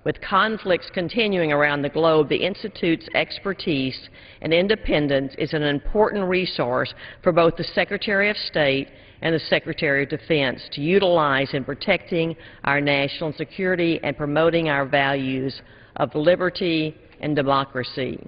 With conflicts continuing around the globe, the Institute's expertise and independence is an important resource for both the Secretary of State and the Secretary of Defense to utilize in protecting our national security and promoting our values of liberty and democracy.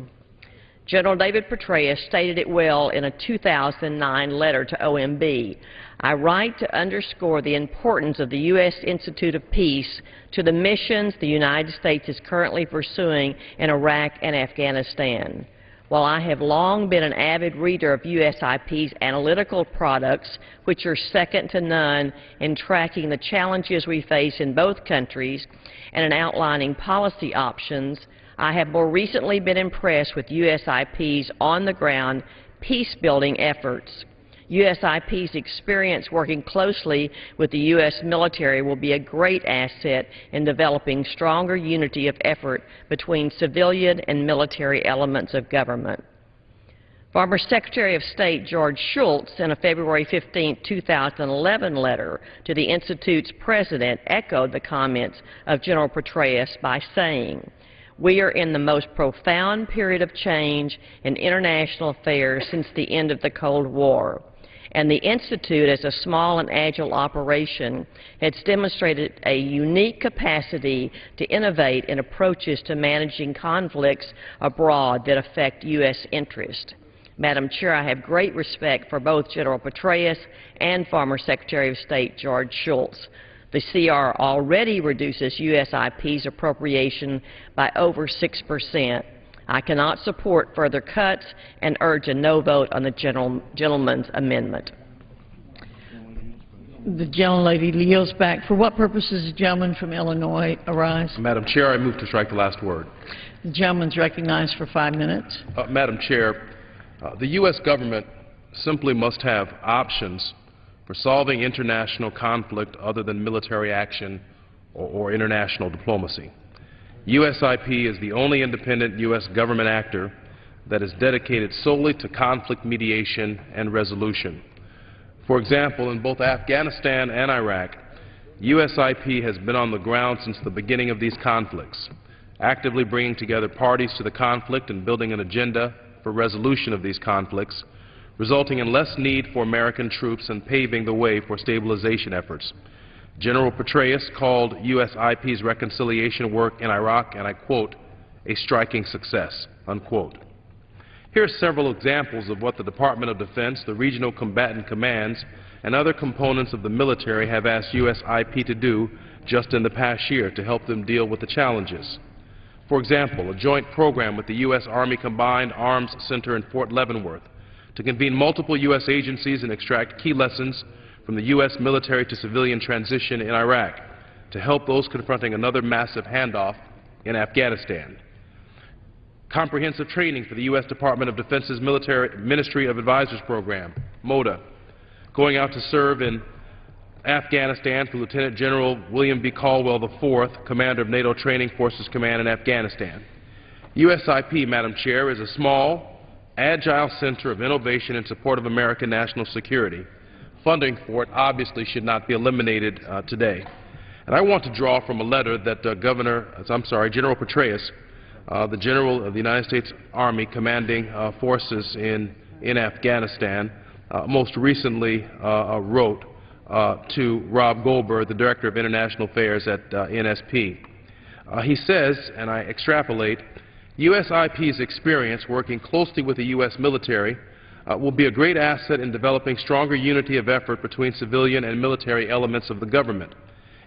General David Petraeus stated it well in a 2009 letter to OMB. I write to underscore the importance of the U.S. Institute of Peace to the missions the United States is currently pursuing in Iraq and Afghanistan. While I have long been an avid reader of USIP's analytical products, which are second to none in tracking the challenges we face in both countries and in outlining policy options, I have more recently been impressed with USIP's on-the-ground peace-building efforts. USIP's experience working closely with the U.S. military will be a great asset in developing stronger unity of effort between civilian and military elements of government. Former Secretary of State George Shultz, in a February 15, 2011 letter to the Institute's president, echoed the comments of General Petraeus by saying, "We are in the most profound period of change in international affairs since the end of the Cold War. And the Institute, as a small and agile operation, has demonstrated a unique capacity to innovate in approaches to managing conflicts abroad that affect U.S. interest." Madam Chair, I have great respect for both General Petraeus and former Secretary of State George Shultz. The CR already reduces USIP's appropriation by over 6%. I cannot support further cuts and urge a no vote on the gentleman's amendment. The gentlelady yields back. For what purpose does the gentleman from Illinois arise? Madam Chair, I move to strike the last word. The gentleman is recognized for 5 minutes. Madam Chair, the U.S. government simply must have options for solving international conflict other than military action or international diplomacy. USIP is the only independent U.S. government actor that is dedicated solely to conflict mediation and resolution. For example, in both Afghanistan and Iraq, USIP has been on the ground since the beginning of these conflicts, actively bringing together parties to the conflict and building an agenda for resolution of these conflicts, resulting in less need for American troops and paving the way for stabilization efforts. General Petraeus called USIP's reconciliation work in Iraq, and I quote, "a striking success," unquote. Here are several examples of what the Department of Defense, the regional combatant commands, and other components of the military have asked USIP to do just in the past year to help them deal with the challenges. For example, a joint program with the U.S. Army Combined Arms Center in Fort Leavenworth to convene multiple U.S. agencies and extract key lessons from the U.S. military to civilian transition in Iraq to help those confronting another massive handoff in Afghanistan. Comprehensive training for the U.S. Department of Defense's Ministry of Advisors program, MODA, going out to serve in Afghanistan for Lieutenant General William B. Caldwell IV, Commander of NATO Training Forces Command in Afghanistan. USIP, Madam Chair, is a small, agile center of innovation in support of American national security. Funding for it obviously should not be eliminated today. And I want to draw from a letter that General Petraeus, the General of the United States Army commanding forces in Afghanistan, most recently wrote to Rob Goldberg, the Director of International Affairs at NSP. He says, and I extrapolate, USIP's experience working closely with the U.S. military will be a great asset in developing stronger unity of effort between civilian and military elements of the government.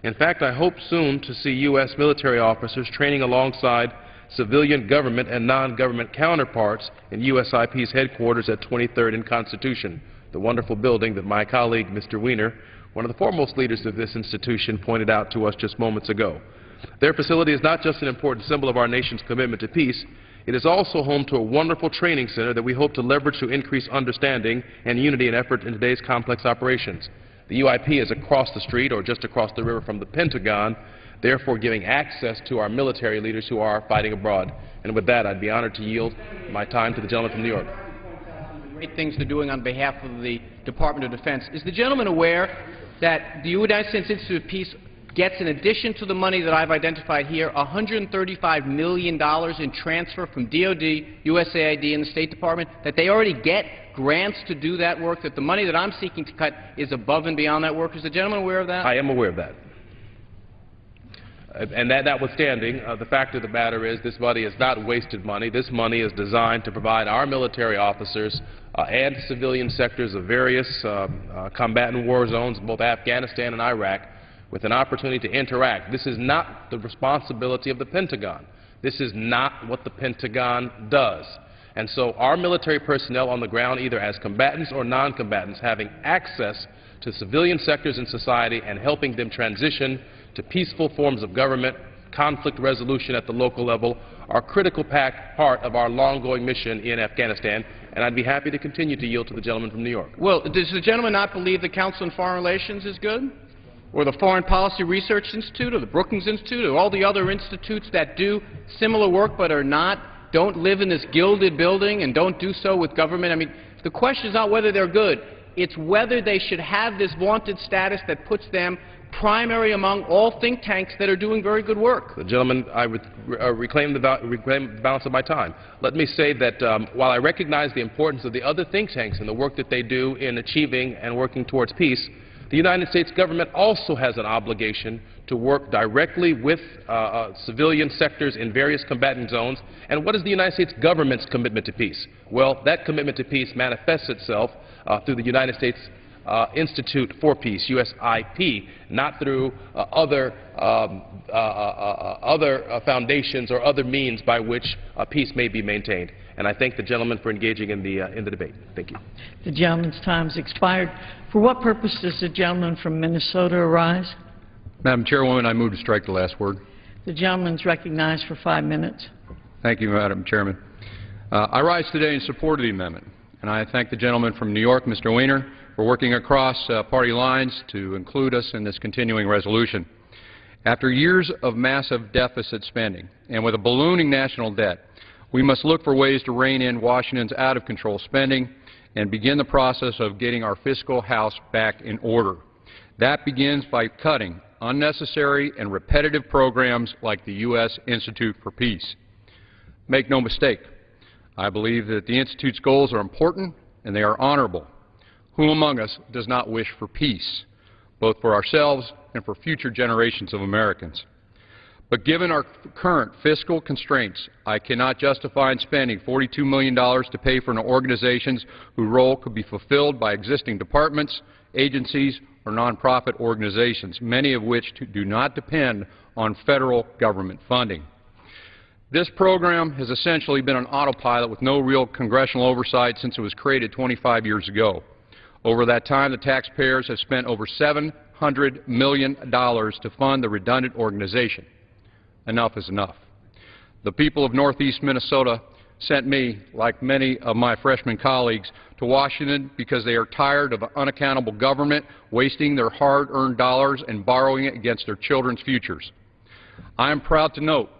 In fact, I hope soon to see U.S. military officers training alongside civilian government and non-government counterparts in USIP's headquarters at 23rd and Constitution, the wonderful building that my colleague, Mr. Weiner, one of the foremost leaders of this institution, pointed out to us just moments ago. Their facility is not just an important symbol of our nation's commitment to peace, it is also home to a wonderful training center that we hope to leverage to increase understanding and unity and effort in today's complex operations. The UIP is across the street or just across the river from the Pentagon, therefore giving access to our military leaders who are fighting abroad. And with that, I'd be honored to yield my time to the gentleman from New York. Great things they're doing on behalf of the Department of Defense. Is the gentleman aware that the United States Institute of Peace gets, in addition to the money that I've identified here, $135 million in transfer from DOD, USAID, and the State Department, that they already get grants to do that work, that the money that I'm seeking to cut is above and beyond that work. Is the gentleman aware of that? I am aware of that. And that notwithstanding, the fact of the matter is this money is not wasted money. This money is designed to provide our military officers and civilian sectors of various combatant war zones, both Afghanistan and Iraq, with an opportunity to interact. This is not the responsibility of the Pentagon. This is not what the Pentagon does. And so our military personnel on the ground, either as combatants or non-combatants, having access to civilian sectors in society and helping them transition to peaceful forms of government, conflict resolution at the local level, are a critical part of our long-going mission in Afghanistan, and I'd be happy to continue to yield to the gentleman from New York. Well, does the gentleman not believe the Council on Foreign Relations is good? Or the Foreign Policy Research Institute, or the Brookings Institute, or all the other institutes that do similar work but don't live in this gilded building and don't do so with government? I mean, the question is not whether they're good. It's whether they should have this vaunted status that puts them primary among all think tanks that are doing very good work. The gentleman, I would reclaim the balance of my time. Let me say that while I recognize the importance of the other think tanks and the work that they do in achieving and working towards peace, the United States government also has an obligation to work directly with civilian sectors in various combatant zones. And what is the United States government's commitment to peace? Well, that commitment to peace manifests itself through the United States Institute for Peace, USIP, not through other foundations or other means by which peace may be maintained. And I thank the gentleman for engaging in the debate. Thank you. The gentleman's time has expired. For what purpose does the gentleman from Minnesota arise? Madam Chairwoman, I move to strike the last word. The gentleman's recognized for 5 minutes. Thank you, Madam Chairman. I rise today in support of the amendment, and I thank the gentleman from New York, Mr. Weiner, for working across party lines to include us in this continuing resolution. After years of massive deficit spending and with a ballooning national debt, we must look for ways to rein in Washington's out-of-control spending and begin the process of getting our fiscal house back in order. That begins by cutting unnecessary and repetitive programs like the U.S. Institute for Peace. Make no mistake, I believe that the Institute's goals are important and they are honorable. Who among us does not wish for peace, both for ourselves and for future generations of Americans? But given our current fiscal constraints, I cannot justify spending $42 million to pay for organizations whose role could be fulfilled by existing departments, agencies, or nonprofit organizations, many of which do not depend on federal government funding. This program has essentially been on autopilot with no real congressional oversight since it was created 25 years ago. Over that time, the taxpayers have spent over $700 million to fund the redundant organization. Enough is enough. The people of Northeast Minnesota sent me, like many of my freshman colleagues, to Washington because they are tired of an unaccountable government wasting their hard-earned dollars and borrowing it against their children's futures. I am proud to note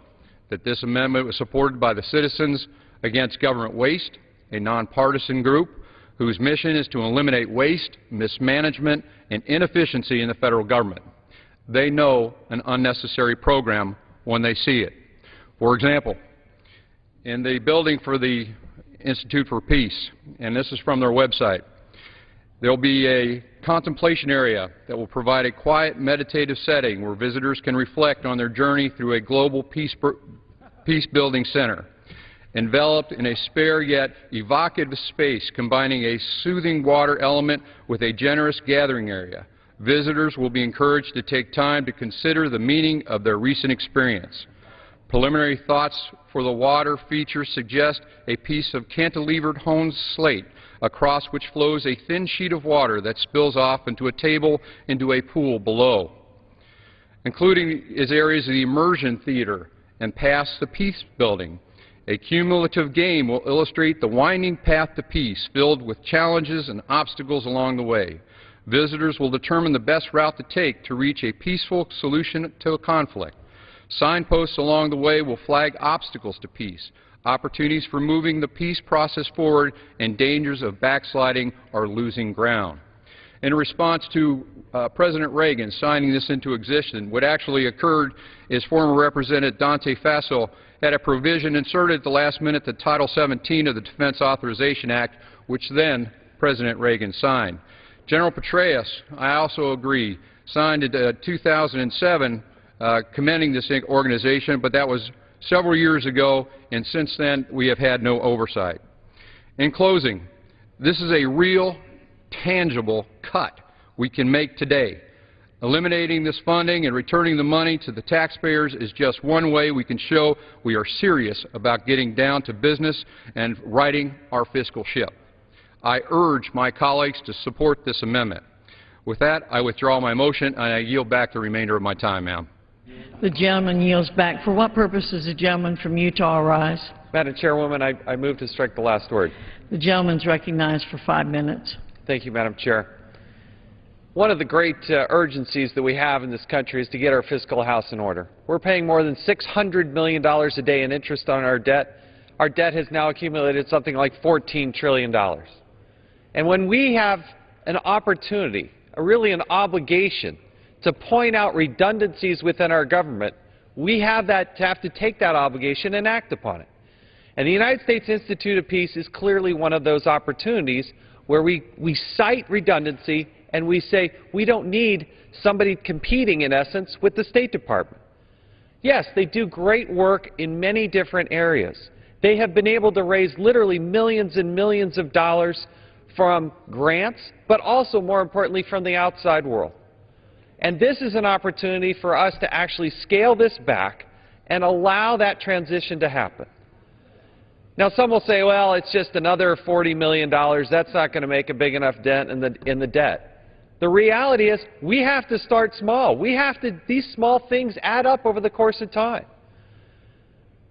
that this amendment was supported by the Citizens Against Government Waste, a nonpartisan group whose mission is to eliminate waste, mismanagement, and inefficiency in the federal government. They know an unnecessary program when they see it. For example, in the building for the Institute for Peace, and this is from their website, there will be a contemplation area that will provide a quiet meditative setting where visitors can reflect on their journey through a global peace-building center, enveloped in a spare yet evocative space combining a soothing water element with a generous gathering area. Visitors will be encouraged to take time to consider the meaning of their recent experience. Preliminary thoughts for the water feature suggest a piece of cantilevered honed slate across which flows a thin sheet of water that spills off into a table into a pool below. Including is areas of the immersion theater and past the peace building. A cumulative game will illustrate the winding path to peace filled with challenges and obstacles along the way. Visitors will determine the best route to take to reach a peaceful solution to a conflict. Signposts along the way will flag obstacles to peace, opportunities for moving the peace process forward, and dangers of backsliding or losing ground. in response to President Reagan signing this into existence. What actually occurred is former Representative Dante Faso had a provision inserted at the last minute to Title 17 of the Defense Authorization Act, which then President Reagan signed. General Petraeus, I also agree, signed in 2007 commending this organization, but that was several years ago, and since then we have had no oversight. In closing, this is a real, tangible cut we can make today. Eliminating this funding and returning the money to the taxpayers is just one way we can show we are serious about getting down to business and righting our fiscal ship. I urge my colleagues to support this amendment. With that, I withdraw my motion, and I yield back the remainder of my time, ma'am. The gentleman yields back. For what purpose does the gentleman from Utah arise? Madam Chairwoman, I move to strike the last word. The gentleman is recognized for 5 minutes. Thank you, Madam Chair. One of the great urgencies that we have in this country is to get our fiscal house in order. We're paying more than $600 million a day in interest on our debt. Our debt has now accumulated something like $14 trillion. And when we have an opportunity, really an obligation, to point out redundancies within our government, we have to take that obligation and act upon it. And the United States Institute of Peace is clearly one of those opportunities where we cite redundancy and we say we don't need somebody competing, in essence, with the State Department. Yes, they do great work in many different areas. They have been able to raise literally millions and millions of dollars from grants, but also, more importantly, from the outside world. And this is an opportunity for us to actually scale this back and allow that transition to happen. Now, some will say, well, it's just another $40 million. That's not going to make a big enough dent in the debt. The reality is we have to start small. These small things add up over the course of time.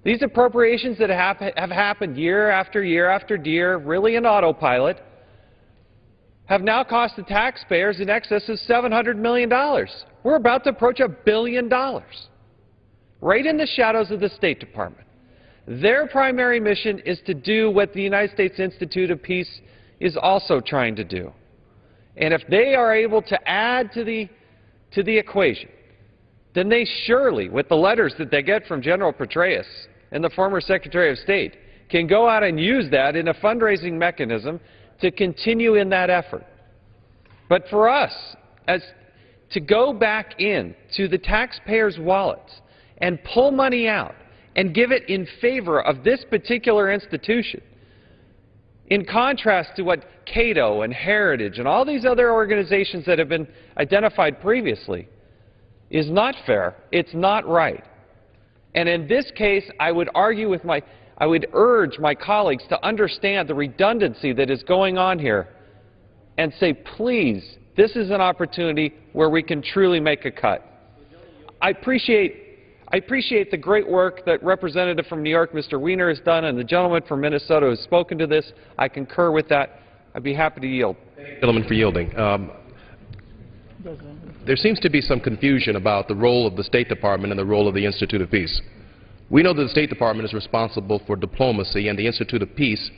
These appropriations that have happened year after year after year, really in autopilot, have now cost the taxpayers in excess of $700 million. We're about to approach $1 billion, right in the shadows of the State Department. Their primary mission is to do what the United States Institute of Peace is also trying to do. And if they are able to add to the equation, then they surely, with the letters that they get from General Petraeus and the former Secretary of State, can go out and use that in a fundraising mechanism to continue in that effort. But for us, to go back in to the taxpayers' wallets and pull money out and give it in favor of this particular institution, in contrast to what Cato and Heritage and all these other organizations that have been identified previously, is not fair, it's not right. And in this case, I would urge my colleagues to understand the redundancy that is going on here and say, please, this is an opportunity where we can truly make a cut. I appreciate the great work that Representative from New York, Mr. Wiener, has done, and the gentleman from Minnesota has spoken to this. I concur with that. I'd be happy to yield. Gentleman for yielding. There seems to be some confusion about the role of the State Department and the role of the Institute of Peace. We know that the State Department is responsible for diplomacy, and the Institute of Peace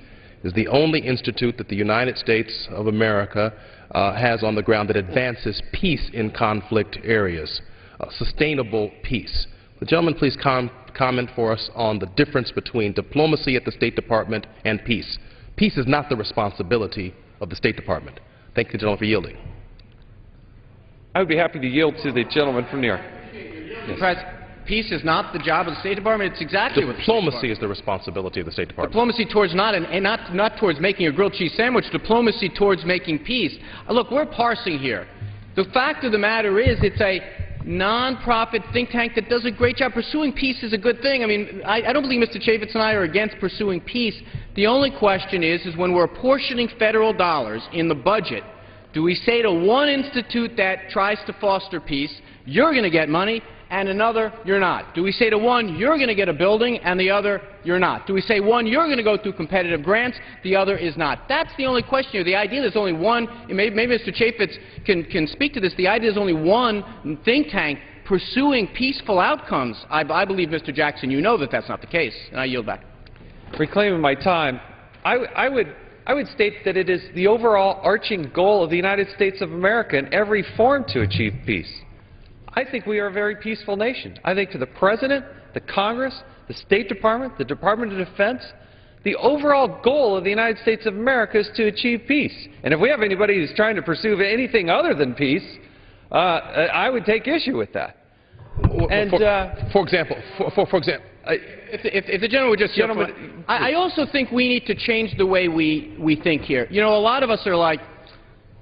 is the only institute that the United States of America has on the ground that advances peace in conflict areas, sustainable peace. The gentleman please comment for us on the difference between diplomacy at the State Department and peace. Peace is not the responsibility of the State Department. Thank you, gentleman, for yielding. I would be happy to yield to the gentleman from New York. Yes. Peace is not the job of the State Department. It's exactly what the State Department. Diplomacy is the responsibility of the State Department. Diplomacy towards not towards making a grilled cheese sandwich. Diplomacy towards making peace. Look, we're parsing here. The fact of the matter is, it's a non-profit think tank that does a great job. Pursuing peace is a good thing. I mean, I don't believe Mr. Chaffetz and I are against pursuing peace. The only question is when we're apportioning federal dollars in the budget, do we say to one institute that tries to foster peace, you're going to get money, and another, you're not? Do we say to one, you're going to get a building, and the other, you're not? Do we say one, you're going to go through competitive grants, the other is not? That's the only question here. The idea there's only one, maybe Mr. Chaffetz can speak to this, the idea there's only one think tank pursuing peaceful outcomes. I believe, Mr. Jackson, you know that that's not the case, and I yield back. Reclaiming my time, I I would state that it is the overall arching goal of the United States of America in every form to achieve peace. I think we are a very peaceful nation. I think to the President, the Congress, the State Department, the Department of Defense, the overall goal of the United States of America is to achieve peace. And if we have anybody who's trying to pursue anything other than peace, I would take issue with that. And, for example, if the gentleman would just... I also think we need to change the way we think here. You know, a lot of us are like,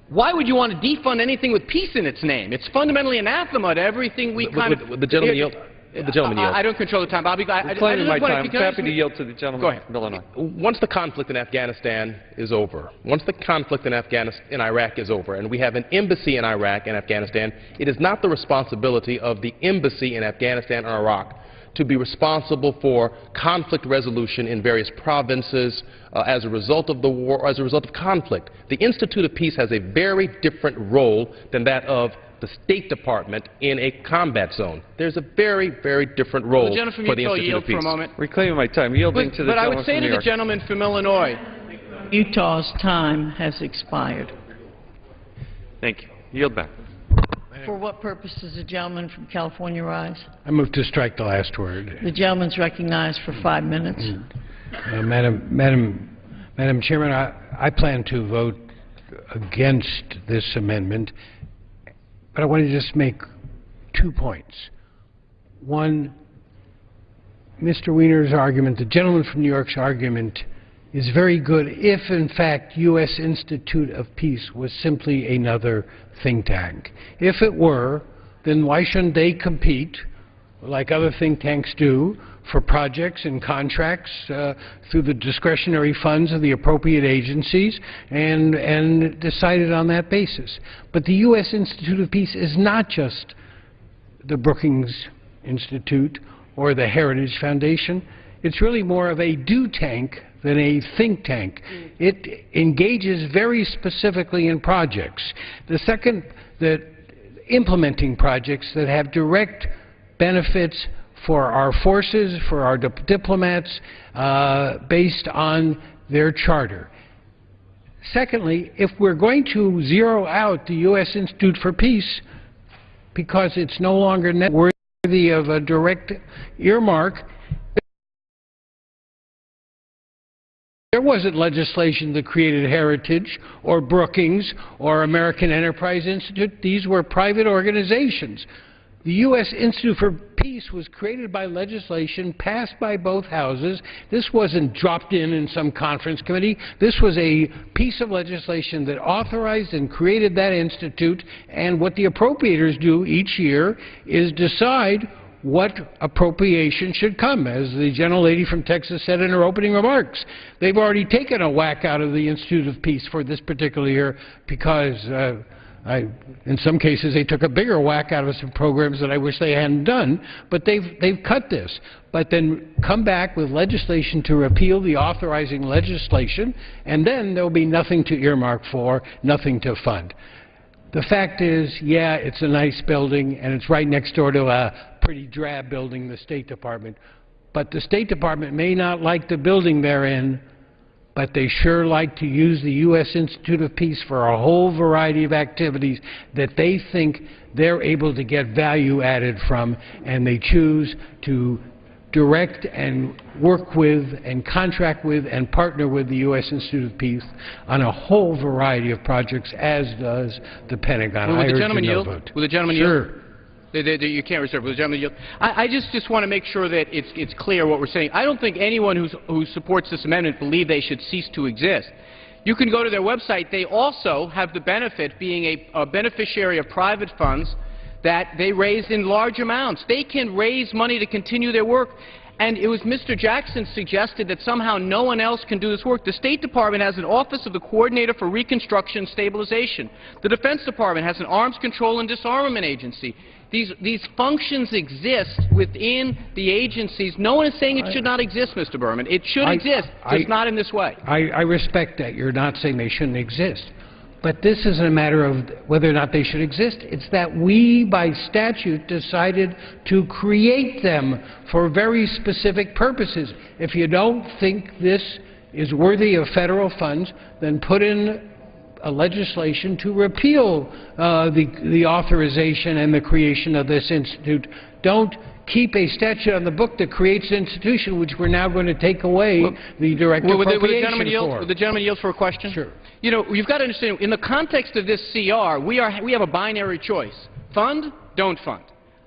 why would you want to defund anything with peace in its name? It's fundamentally anathema to everything we kind of... The gentleman yield. The gentleman yield. I don't control the time. I'll be glad. Reclaiming my time. I'm happy to yield to the gentleman from Illinois. Once the conflict in Afghanistan is over, once the conflict in Iraq is over, and we have an embassy in Iraq and Afghanistan, it is not the responsibility of the embassy in Afghanistan or Iraq to be responsible for conflict resolution in various provinces as a result of the war or as a result of conflict. The Institute of Peace has a very different role than that of the State Department in a combat zone. There's a very, very different role for the Institute of Peace. For a moment. Reclaiming my time. Yielding to the but I gentleman would say from to New the York. gentleman from Illinois... Utah's time has expired. Thank you. Yield back. For what purpose does the gentleman from California rise? I move to strike the last word. The gentleman's recognized for 5 minutes. Madam Chairman, I plan to vote against this amendment, but I want to just make 2 points. One, Mr. Wiener's argument, the gentleman from New York's argument, is very good if, in fact, U.S. Institute of Peace was simply another think tank. If it were, then why shouldn't they compete, like other think tanks do, for projects and contracts through the discretionary funds of the appropriate agencies and decided on that basis? But the U.S. Institute of Peace is not just the Brookings Institute or the Heritage Foundation. It's really more of a do tank than a think tank. It engages very specifically in projects. The second, that implementing projects that have direct benefits for our forces, for our diplomats, based on their charter. Secondly, if we're going to zero out the U.S. Institute for Peace because it's no longer worthy of a direct earmark, there wasn't legislation that created Heritage or Brookings or American Enterprise Institute. These were private organizations. The U.S. Institute for Peace was created by legislation passed by both houses. This wasn't dropped in some conference committee. This was a piece of legislation that authorized and created that institute, and what the appropriators do each year is decide what appropriation should come. As the gentlelady from Texas said in her opening remarks, they've already taken a whack out of the Institute of Peace for this particular year because in some cases they took a bigger whack out of some programs that I wish they hadn't done, but they've cut this. But then come back with legislation to repeal the authorizing legislation, and then there'll be nothing to earmark for, nothing to fund. The fact is, yeah, it's a nice building, and it's right next door to a pretty drab building, the State Department. But the State Department may not like the building they're in, but they sure like to use the U.S. Institute of Peace for a whole variety of activities that they think they're able to get value added from, and they choose to direct and work with and contract with and partner with the U.S. Institute of Peace on a whole variety of projects, as does the Pentagon. Will the gentleman yield? Will the gentleman yield? Sure. You can't reserve. Will the gentleman yield? I just want to make sure that it's clear what we're saying. I don't think anyone who supports this amendment believes they should cease to exist. You can go to their website. They also have the benefit, being a beneficiary of private funds, that they raise in large amounts. They can raise money to continue their work. And it was Mr. Jackson suggested that somehow no one else can do this work. The State Department has an Office of the Coordinator for Reconstruction and Stabilization. The Defense Department has an Arms Control and Disarmament Agency. These functions exist within the agencies. No one is saying it should not exist, Mr. Berman. It should exist, just not in this way. I respect that. You're not saying they shouldn't exist. But this isn't a matter of whether or not they should exist. It's that we, by statute, decided to create them for very specific purposes. If you don't think this is worthy of federal funds, then put in a legislation to repeal the authorization and the creation of this institute. Don't keep a statute on the book that creates an institution which we're now going to take away the direct appropriation for. Will the gentleman yield for a question? Sure. You know, you've got to understand, in the context of this CR, we have a binary choice. Fund, don't fund.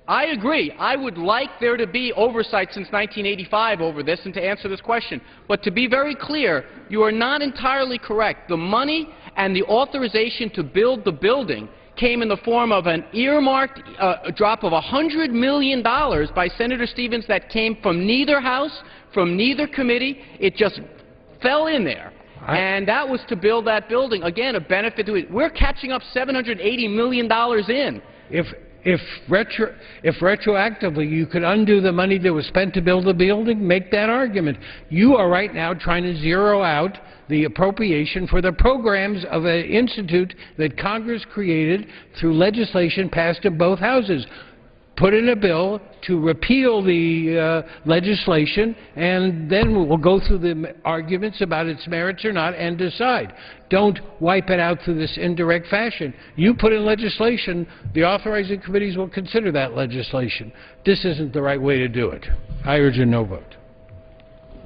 I agree. I would like there to be oversight since 1985 over this and to answer this question. But to be very clear, you are not entirely correct. The money and the authorization to build the building came in the form of an earmarked drop of $100 million by Senator Stevens that came from neither House, from neither committee. It just fell in there. And that was to build that building. Again, a benefit to it. We're catching up $780 million in. If retroactively you could undo the money that was spent to build the building, make that argument. You are right now trying to zero out the appropriation for the programs of an institute that Congress created through legislation passed in both houses. Put in a bill to repeal the legislation, and then we'll go through the arguments about its merits or not and decide. Don't wipe it out through this indirect fashion. You put in legislation, the authorizing committees will consider that legislation. This isn't the right way to do it. I urge a no vote.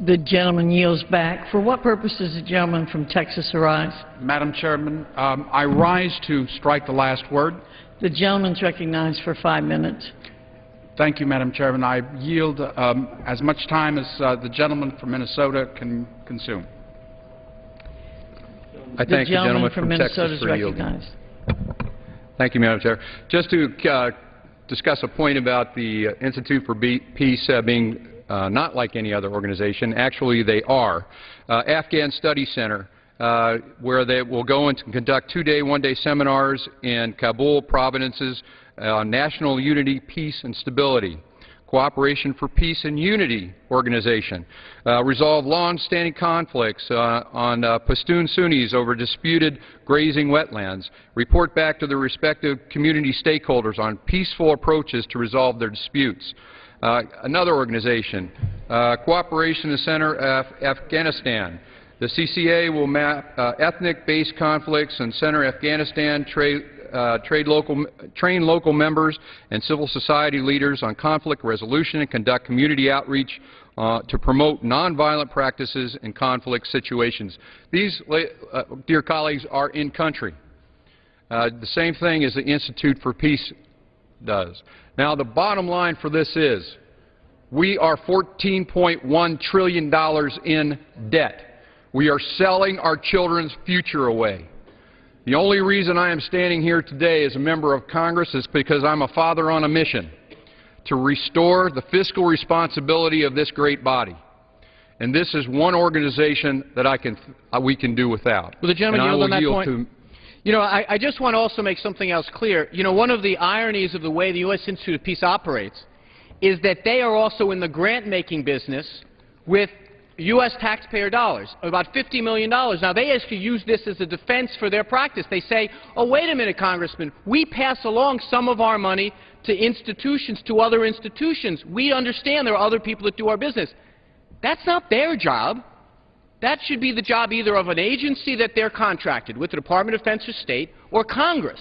The gentleman yields back. For what purpose does the gentleman from Texas arise? Madam Chairman, I rise to strike the last word. The gentleman is recognized for 5 minutes. Thank you, Madam Chairman. I yield as much time as the gentleman from Minnesota can consume. I thank the gentleman from Texas for yielding. Thank you, Madam Chair. Just to discuss a point about the Institute for Peace being not like any other organization. Actually, they are. Afghan Study Center, where they will go and conduct 2-day, 1-day seminars in Kabul provinces on national unity, peace, and stability. Cooperation for Peace and Unity organization. Resolve long-standing conflicts on Pashtun Sunnis over disputed grazing wetlands. Report back to the respective community stakeholders on peaceful approaches to resolve their disputes. Another organization, Cooperation Center Afghanistan. The CCA will map ethnic-based conflicts and center Afghanistan, train local members and civil society leaders on conflict resolution and conduct community outreach to promote nonviolent practices in conflict situations. These, dear colleagues, are in country. The same thing as the Institute for Peace does. Now, the bottom line for this is we are $14.1 trillion in debt. We are selling our children's future away. The only reason I am standing here today as a member of Congress is because I'm a father on a mission to restore the fiscal responsibility of this great body. And this is one organization that we can do without. Well, the gentleman yield on that point. You know, I just want to also make something else clear. You know, one of the ironies of the way the U.S. Institute of Peace operates is that they are also in the grant-making business with U.S. taxpayer dollars, about $50 million. Now, they actually use this as a defense for their practice. They say, oh, wait a minute, Congressman, we pass along some of our money to institutions, to other institutions. We understand there are other people that do our business. That's not their job. That should be the job either of an agency that they're contracted with, the Department of Defense or State, or Congress.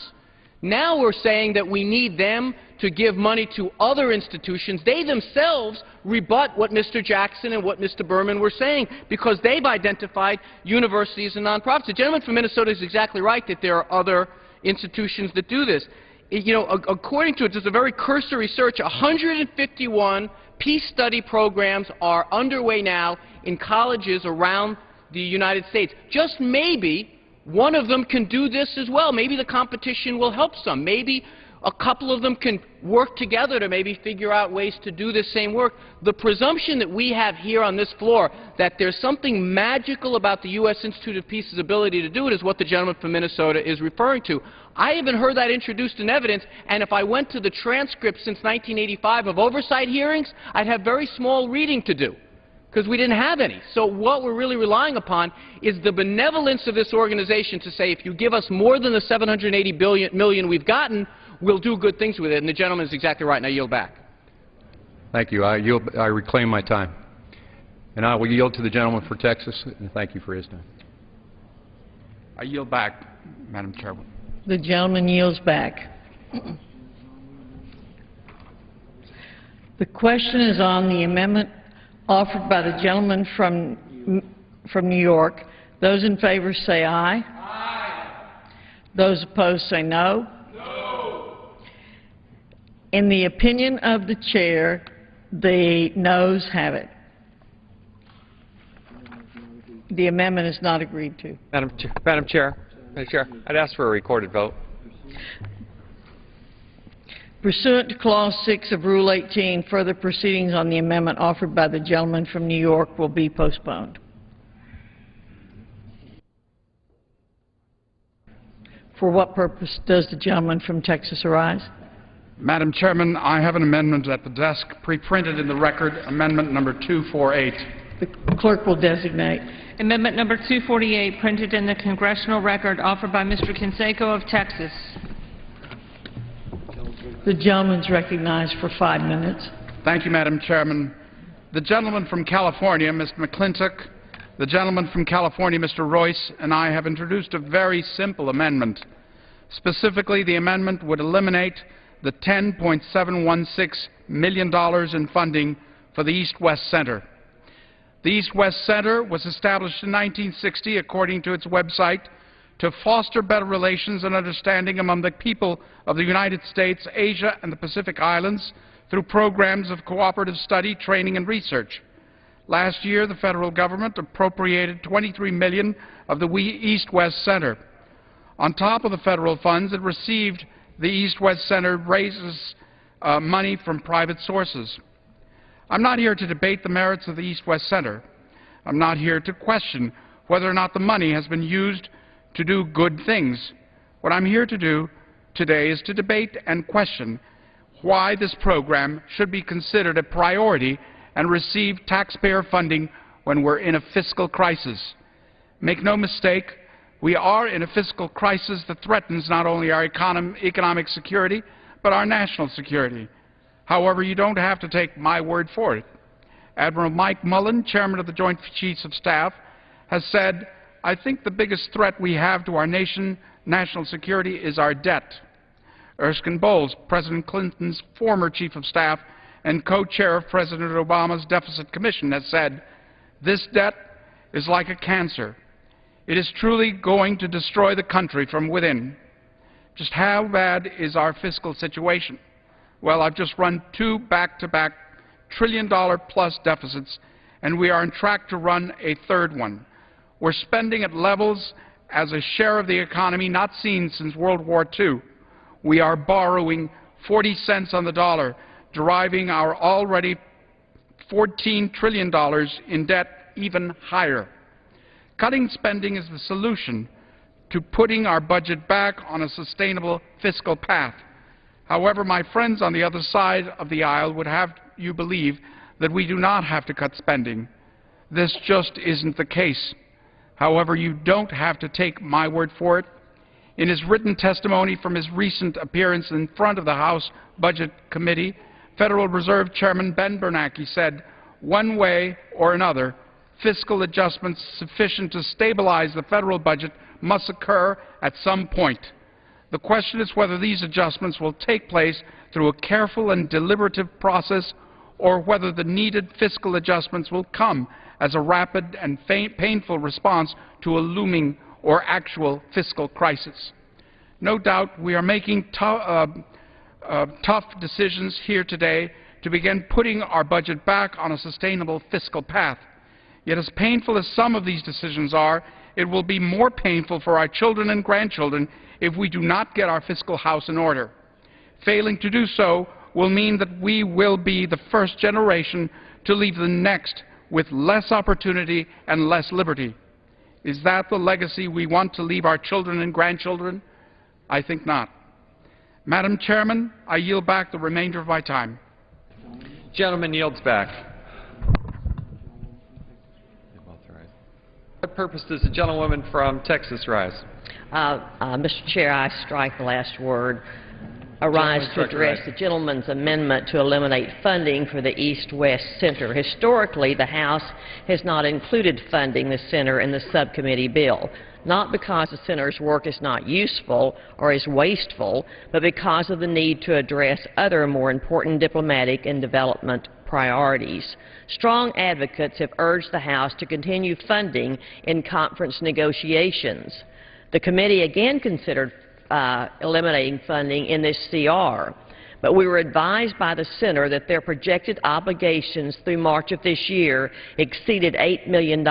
Now we're saying that we need them to give money to other institutions. They themselves rebut what Mr. Jackson and what Mr. Berman were saying because they've identified universities and nonprofits. The gentleman from Minnesota is exactly right that there are other institutions that do this. You know, according to just a very cursory search, 151 peace study programs are underway now in colleges around the United States. Just maybe one of them can do this as well. Maybe the competition will help some. Maybe a couple of them can work together to maybe figure out ways to do this same work. The presumption that we have here on this floor that there's something magical about the U.S. Institute of Peace's ability to do it is what the gentleman from Minnesota is referring to. I haven't heard that introduced in evidence, and if I went to the transcripts since 1985 of oversight hearings, I'd have very small reading to do, because we didn't have any. So what we're really relying upon is the benevolence of this organization to say, if you give us more than the $780 million we've gotten, we'll do good things with it. And the gentleman is exactly right, and I yield back. Thank you. I reclaim my time. And I will yield to the gentleman for Texas, and thank you for his time. I yield back, Madam Chairwoman. The gentleman yields back. The question is on the amendment offered by the gentleman from New York. Those in favor say aye. Aye. Those opposed say no. No. In the opinion of the chair, the noes have it. The amendment is not agreed to. Madam Chair, I'd ask for a recorded vote. Pursuant to Clause 6 of Rule 18, further proceedings on the amendment offered by the gentleman from New York will be postponed. For what purpose does the gentleman from Texas arise? Madam Chairman, I have an amendment at the desk, pre-printed in the record, amendment number 248. The clerk will designate. Amendment number 248, printed in the congressional record, offered by Mr. Canseco of Texas. The gentleman is recognized for 5 minutes. Thank you, Madam Chairman. The gentleman from California, Mr. McClintock, the gentleman from California, Mr. Royce, and I have introduced a very simple amendment. Specifically, the amendment would eliminate the $10.716 million in funding for the East-West Center. The East-West Center was established in 1960, according to its website, to foster better relations and understanding among the people of the United States, Asia, and the Pacific Islands through programs of cooperative study, training, and research. Last year, the federal government appropriated $23 million of the East-West Center. On top of the federal funds it received, the East-West Center raises money from private sources. I'm not here to debate the merits of the East-West Center. I'm not here to question whether or not the money has been used to do good things. What I'm here to do today is to debate and question why this program should be considered a priority and receive taxpayer funding when we're in a fiscal crisis. Make no mistake, we are in a fiscal crisis that threatens not only our economic security, but our national security. However, you don't have to take my word for it. Admiral Mike Mullen, Chairman of the Joint Chiefs of Staff, has said, "I think the biggest threat we have to our national security is our debt." Erskine Bowles, President Clinton's former Chief of Staff and co-chair of President Obama's Deficit Commission, has said, "This debt is like a cancer. It is truly going to destroy the country from within." Just how bad is our fiscal situation? Well, I've just run 2 back-to-back trillion-dollar-plus deficits, and we are on track to run a 3rd one. We're spending at levels as a share of the economy not seen since World War II. We are borrowing 40 cents on the dollar, driving our already $14 trillion in debt even higher. Cutting spending is the solution to putting our budget back on a sustainable fiscal path. However, my friends on the other side of the aisle would have you believe that we do not have to cut spending. This just isn't the case. However, you don't have to take my word for it. In his written testimony from his recent appearance in front of the House Budget Committee, Federal Reserve Chairman Ben Bernanke said, "One way or another, fiscal adjustments sufficient to stabilize the federal budget must occur at some point. The question is whether these adjustments will take place through a careful and deliberative process or whether the needed fiscal adjustments will come as a rapid and painful response to a looming or actual fiscal crisis." No doubt we are making tough decisions here today to begin putting our budget back on a sustainable fiscal path. Yet as painful as some of these decisions are, it will be more painful for our children and grandchildren if we do not get our fiscal house in order. Failing to do so will mean that we will be the first generation to leave the next with less opportunity and less liberty. Is that the legacy we want to leave our children and grandchildren? I think not. Madam Chairman, I yield back the remainder of my time. Gentleman yields back. What purpose does the gentlewoman from Texas rise? Mr. Chair, I strike the last word. arise to address the gentleman's amendment to eliminate funding for the East-West Center. Historically, the House has not included funding the center in the subcommittee bill, not because the center's work is not useful or is wasteful, but because of the need to address other more important diplomatic and development priorities. Strong advocates have urged the House to continue funding in conference negotiations. The committee again considered eliminating funding in this CR, but we were advised by the Center that their projected obligations through March of this year exceeded $8 million.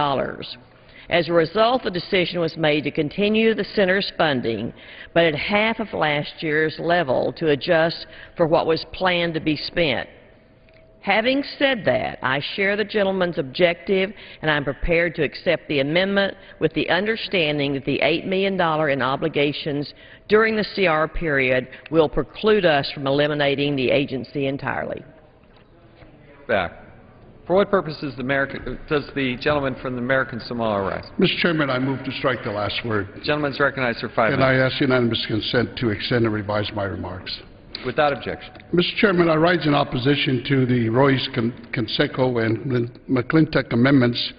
As a result, the decision was made to continue the Center's funding, but at half of last year's level to adjust for what was planned to be spent. Having said that, I share the gentleman's objective, and I'm prepared to accept the amendment with the understanding that the $8 million in obligations during the CR period will preclude us from eliminating the agency entirely. Back. For what purpose does the gentleman from the American Samoa rise? Mr. Chairman, I move to strike the last word. The gentleman is recognized for 5 minutes. And I ask unanimous consent to extend and revise my remarks. Without objection. Mr. Chairman, I rise in opposition to the Royce, Canseco, and McClintock amendments,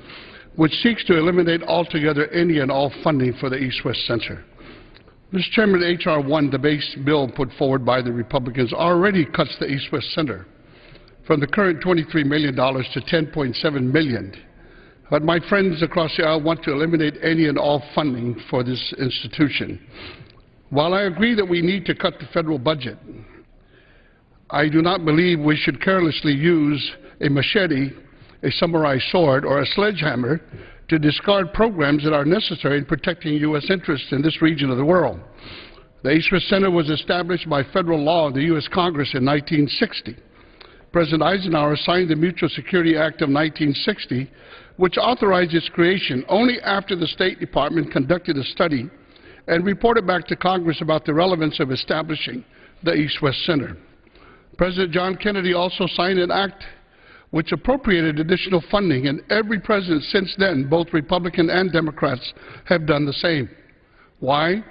which seeks to eliminate altogether any and all funding for the East-West Center. Mr. Chairman, H.R. 1, the base bill put forward by the Republicans, already cuts the East-West Center from the current $23 million to $10.7 million. But my friends across the aisle want to eliminate any and all funding for this institution. While I agree that we need to cut the federal budget, I do not believe we should carelessly use a machete, a samurai sword, or a sledgehammer to discard programs that are necessary in protecting U.S. interests in this region of the world. The East-West Center was established by federal law in the U.S. Congress in 1960. President Eisenhower signed the Mutual Security Act of 1960, which authorized its creation only after the State Department conducted a study and reported back to Congress about the relevance of establishing the East-West Center. President John Kennedy also signed an act which appropriated additional funding, and every president since then, both Republican and Democrats, have done the same. Why?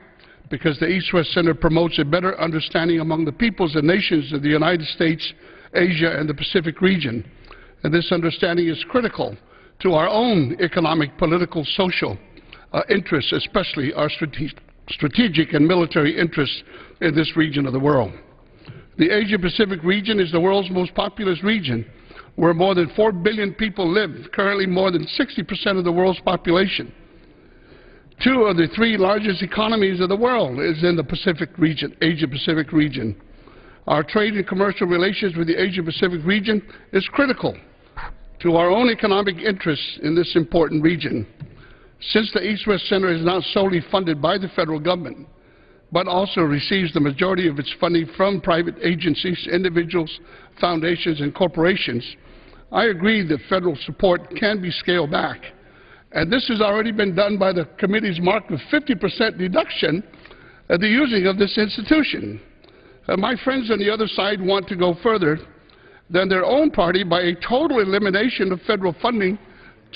Because the East-West Center promotes a better understanding among the peoples and nations of the United States, Asia, and the Pacific region. And this understanding is critical to our own economic, political, social interests, especially our strategic and military interests in this region of the world. The Asia-Pacific region is the world's most populous region, where more than 4 billion people live, currently more than 60% of the world's population. 2 of the 3 largest economies of the world is in the Pacific region, Asia-Pacific region. Our trade and commercial relations with the Asia-Pacific region is critical to our own economic interests in this important region. Since the East-West Center is not solely funded by the federal government, but also receives the majority of its funding from private agencies, individuals, foundations, and corporations, I agree that federal support can be scaled back. And this has already been done by the committee's mark of 50% deduction of the using of this institution. My friends on the other side want to go further than their own party by a total elimination of federal funding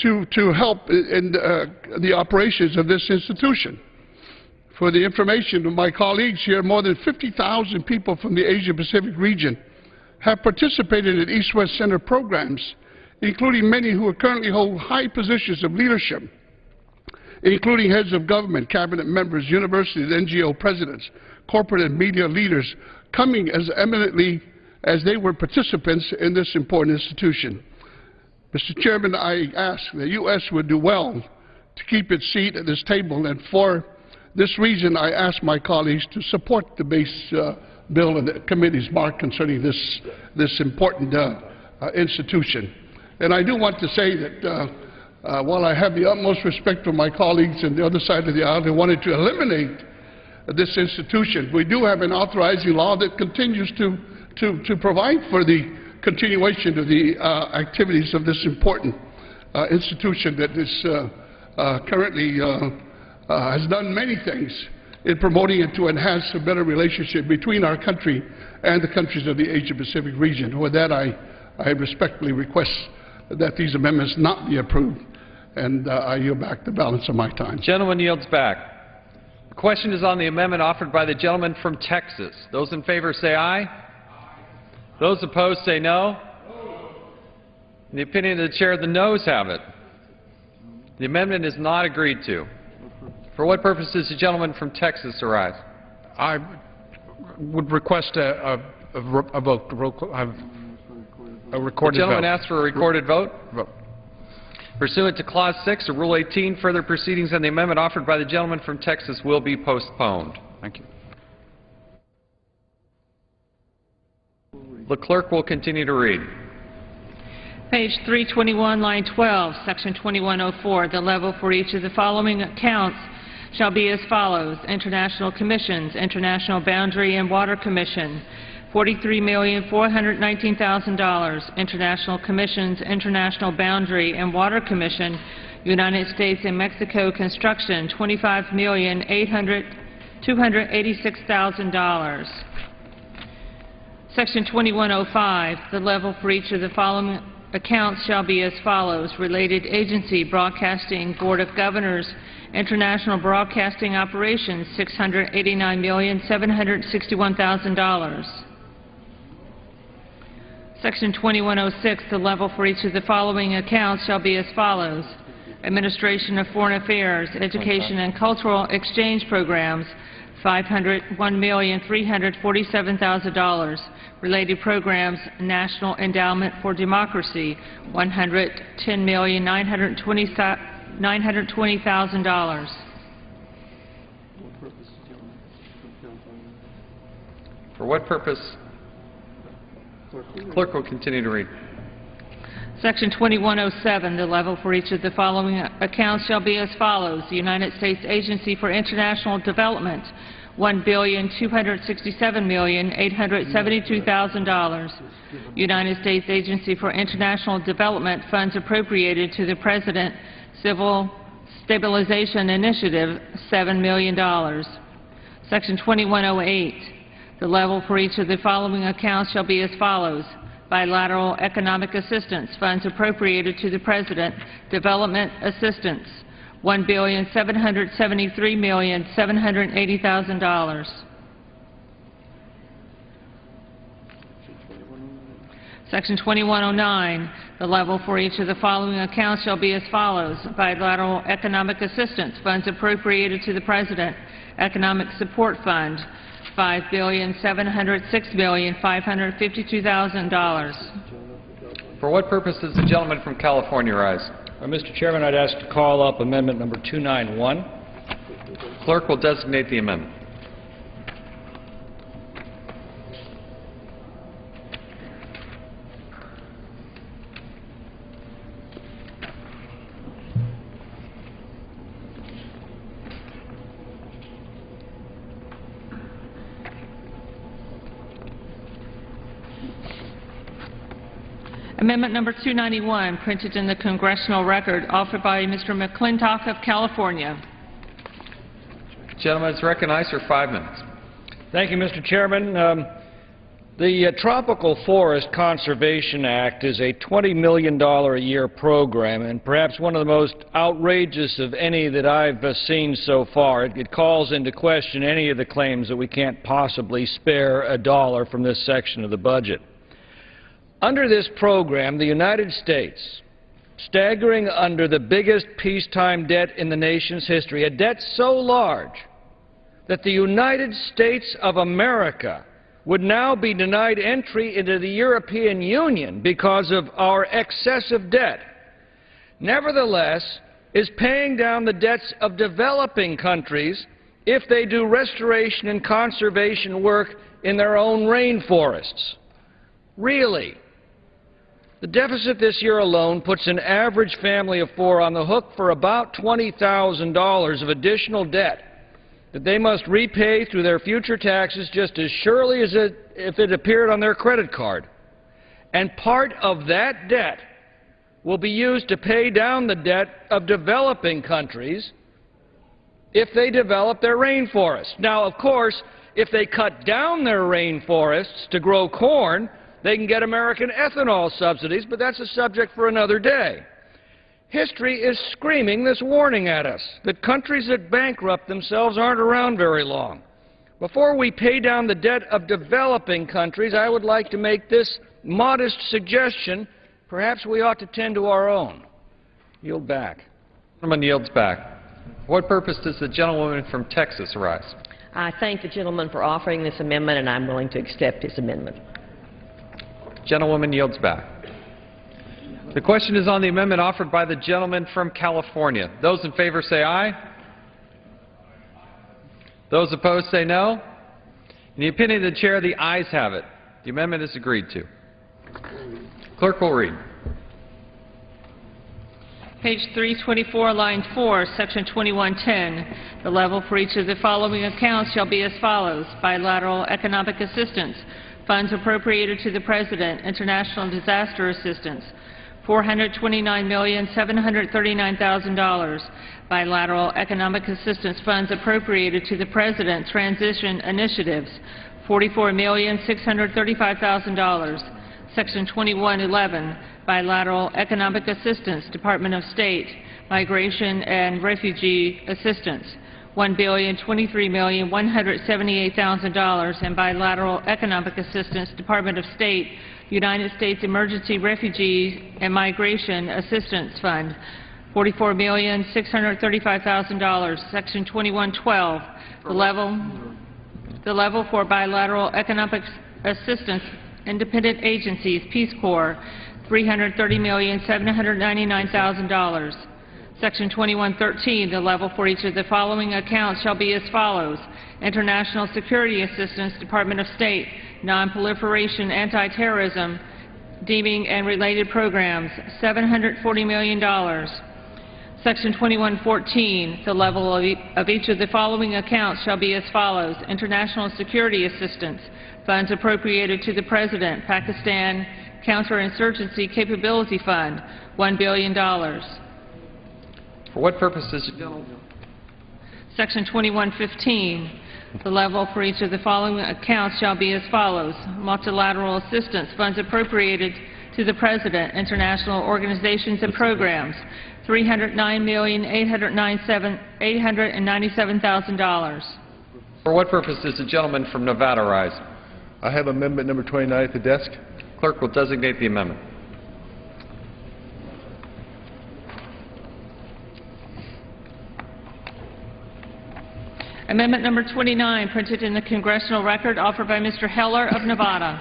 to help in the operations of this institution. For the information of my colleagues here, more than 50,000 people from the Asia-Pacific region have participated in East-West Center programs, including many who currently hold high positions of leadership, including heads of government, cabinet members, universities, NGO presidents, corporate and media leaders, coming as eminently as they were participants in this important institution. Mr. Chairman, I ask the U.S. would do well to keep its seat at this table, and for this reason I ask my colleagues to support the base bill and the committee's mark concerning this important institution. And I do want to say that while I have the utmost respect for my colleagues on the other side of the aisle who wanted to eliminate this institution, we do have an authorizing law that continues to provide for the continuation of the activities of this important institution that is currently has done many things in promoting and to enhance a better relationship between our country and the countries of the Asia-Pacific region. With that, I respectfully request that these amendments not be approved, and I yield back the balance of my time. Gentleman yields back. Question is on the amendment offered by the gentleman from Texas. Those in favor say aye. Those opposed say no. In the opinion of the chair, the noes have it. The amendment is not agreed to. For what purpose does the gentleman from Texas arise? I would request a vote, a recorded The gentleman vote. asked for a recorded vote. Vote. Pursuant to Clause 6 of Rule 18, further proceedings on the amendment offered by the gentleman from Texas will be postponed. Thank you. The clerk will continue to read. Page 321, line 12, section 2104, the level for each of the following accounts shall be as follows. International commissions, International Boundary and Water Commission, $43,419,000. International commissions, International Boundary and Water Commission, United States and Mexico Construction, $25,286,000. Section 2105, the level for each of the following accounts shall be as follows. Related agency, Broadcasting Board of Governors, International Broadcasting Operations, $689,761,000. Section 2106, the level for each of the following accounts shall be as follows. Administration of Foreign Affairs, Education and Cultural Exchange Programs, $501,347,000. Related programs, National Endowment for Democracy, $110,920,000. For what purpose? The clerk will continue to read. Section 2107, the level for each of the following accounts shall be as follows. The United States Agency for International Development, $1,267,872,000. United States Agency for International Development, funds appropriated to the President Civil Stabilization Initiative, $7 million. Section 2108, the level for each of the following accounts shall be as follows. Bilateral economic assistance, funds appropriated to the President, development assistance, $1,773,780,000. Section 2109, the level for each of the following accounts shall be as follows. Bilateral economic assistance, funds appropriated to the President, economic support fund, $5,706,552,000. For what purpose does the gentleman from California rise? Mr. Chairman, I'd ask to call up amendment number 291. Clerk will designate the amendment. Amendment number 291, printed in the Congressional Record, offered by Mr. McClintock of California. The gentleman is recognized for 5 minutes. Thank you, Mr. Chairman. The Tropical Forest Conservation Act is a $20 million a year program, and perhaps one of the most outrageous of any that I've seen so far. It calls into question any of the claims that we can't possibly spare a dollar from this section of the budget. Under this program, the United States, staggering under the biggest peacetime debt in the nation's history, a debt so large that the United States of America would now be denied entry into the European Union because of our excessive debt, nevertheless is paying down the debts of developing countries if they do restoration and conservation work in their own rainforests. Really? The deficit this year alone puts an average family of four on the hook for about $20,000 of additional debt that they must repay through their future taxes just as surely as if it appeared on their credit card. And part of that debt will be used to pay down the debt of developing countries if they develop their rainforests. Now, of course, if they cut down their rainforests to grow corn, they can get American ethanol subsidies, but that's a subject for another day. History is screaming this warning at us, that countries that bankrupt themselves aren't around very long. Before we pay down the debt of developing countries, I would like to make this modest suggestion. Perhaps we ought to tend to our own. Yield back. The gentleman yields back. For what purpose does the gentlewoman from Texas arise? I thank the gentleman for offering this amendment, and I'm willing to accept his amendment. Gentlewoman yields back. The question is on the amendment offered by the gentleman from California. Those in favor say aye. Those opposed say no. In the opinion of the chair, the ayes have it. The amendment is agreed to. Clerk will read. Page 324, line 4, section 2110. The level for each of the following accounts shall be as follows. Bilateral economic assistance. Funds appropriated to the President. International disaster assistance. $429,739,000. Bilateral economic assistance funds appropriated to the President. Transition initiatives. $44,635,000. Section 2111. Bilateral economic assistance, Department of State, Migration and Refugee Assistance, $1,023,178,000, and bilateral economic assistance, Department of State, United States Emergency Refugee and Migration Assistance Fund, $44,635,000. Section 2112, the level for bilateral economic assistance, independent agencies, Peace Corps, $330,799,000. Section 2113, the level for each of the following accounts shall be as follows. International Security Assistance, Department of State, Non-Proliferation, Anti-Terrorism, Deeming and Related Programs, $740 million. Section 2114, the level of each of the following accounts shall be as follows. International Security Assistance, funds appropriated to the President, Pakistan Counterinsurgency Capability Fund, $1 billion. For what purpose does the gentleman? Section 2115, the level for each of the following accounts shall be as follows. Multilateral assistance, funds appropriated to the President, international organizations and programs, $309,897,000. For what purpose does the gentleman from Nevada rise? I have amendment number 29 at the desk. Clerk will designate the amendment. Amendment number 29, printed in the Congressional Record, offered by Mr. Heller of Nevada.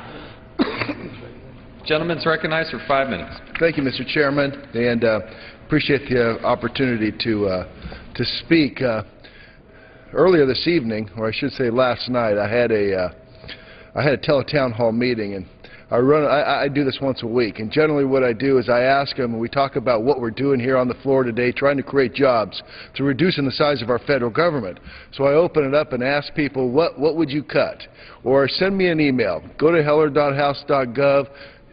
Gentleman is recognized for 5 minutes. Thank you, Mr. Chairman, and appreciate the opportunity to speak. Earlier this evening, or I should say last night, I had a teletown hall meeting, and I do this once a week, and generally what I do is I ask them, and we talk about what we're doing here on the floor today, trying to create jobs through reducing the size of our federal government. So I open it up and ask people, what would you cut? Or send me an email. Go to heller.house.gov,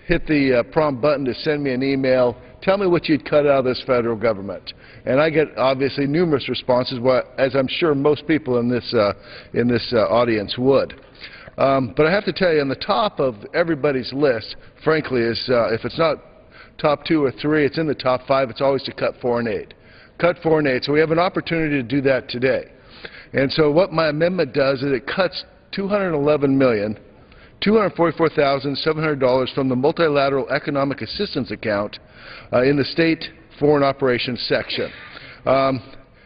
hit the prompt button to send me an email. Tell me what you'd cut out of this federal government. And I get obviously numerous responses, as I'm sure most people in this audience would. But I have to tell you, on the top of everybody's list, frankly, is if it's not top 2 or 3, it's in the top 5. It's always to cut foreign aid. Cut foreign aid. So we have an opportunity to do that today. And so what my amendment does is it cuts $211,244,700 from the multilateral economic assistance account in the state foreign operations section.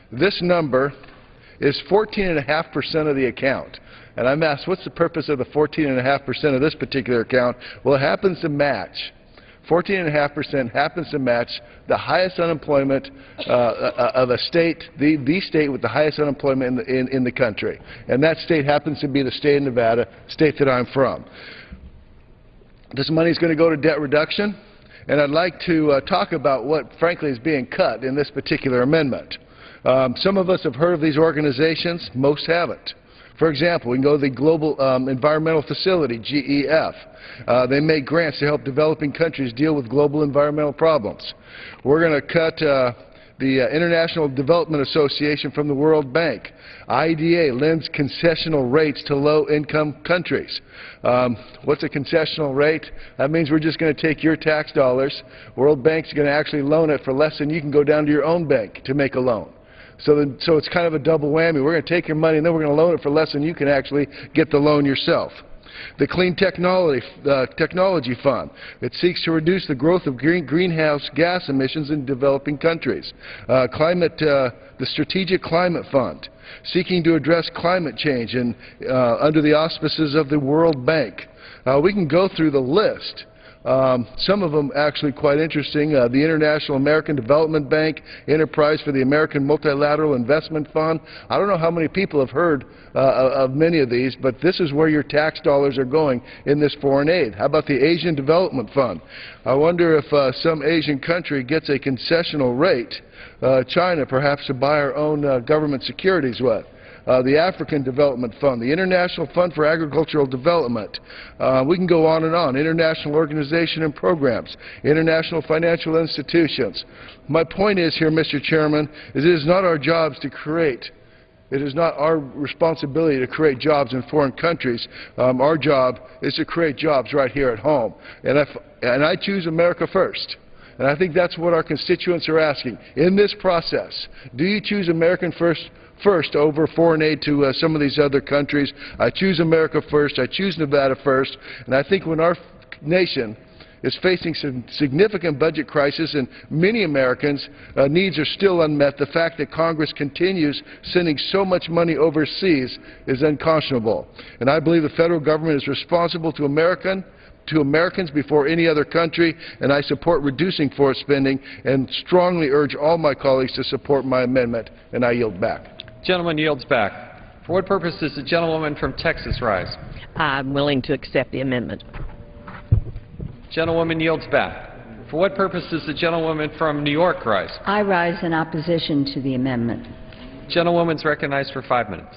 This number is 14.5% of the account. And I'm asked, what's the purpose of the 14.5% of this particular account? Well, it happens to match. 14.5% happens to match the highest unemployment of a state, the state with the highest unemployment in the country. And that state happens to be the state of Nevada, state that I'm from. This money is going to go to debt reduction, and I'd like to talk about what, frankly, is being cut in this particular amendment. Some of us have heard of these organizations. Most haven't. For example, we can go to the Global Environmental Facility, GEF. They make grants to help developing countries deal with global environmental problems. We're going to cut the International Development Association from the World Bank. IDA lends concessional rates to low-income countries. What's a concessional rate? That means we're just going to take your tax dollars. World Bank's going to actually loan it for less than you can go down to your own bank to make a loan. So it's kind of a double whammy. We're going to take your money and then we're going to loan it for less than you can actually get the loan yourself. The Clean Technology Fund. It seeks to reduce the growth of greenhouse gas emissions in developing countries. The Strategic Climate Fund, seeking to address climate change under the auspices of the World Bank. We can go through the list. Some of them actually quite interesting. The International American Development Bank, Enterprise for the American Multilateral Investment Fund. I don't know how many people have heard of many of these, but this is where your tax dollars are going in this foreign aid. How about the Asian Development Fund? I wonder if some Asian country gets a concessional rate, China perhaps, to buy our own government securities with. The African Development Fund, the International Fund for Agricultural Development. We can go on and on. International organization and programs, international financial institutions. My point is here, Mr. Chairman, is it is not our jobs to create. It is not our responsibility to create jobs in foreign countries. Our job is to create jobs right here at home. And I choose America first. And I think that's what our constituents are asking. In this process, do you choose American first over foreign aid to some of these other countries? I choose America first. I choose Nevada first. And I think when our nation is facing some significant budget crisis and many Americans' needs are still unmet, the fact that Congress continues sending so much money overseas is unconscionable. And I believe the federal government is responsible to Americans before any other country, and I support reducing foreign spending and strongly urge all my colleagues to support my amendment, and I yield back. Gentleman yields back. For what purpose does the gentlewoman from Texas rise? I'm willing to accept the amendment. Gentlewoman yields back. For what purpose does the gentlewoman from New York rise? I rise in opposition to the amendment. Gentlewoman's recognized for 5 minutes.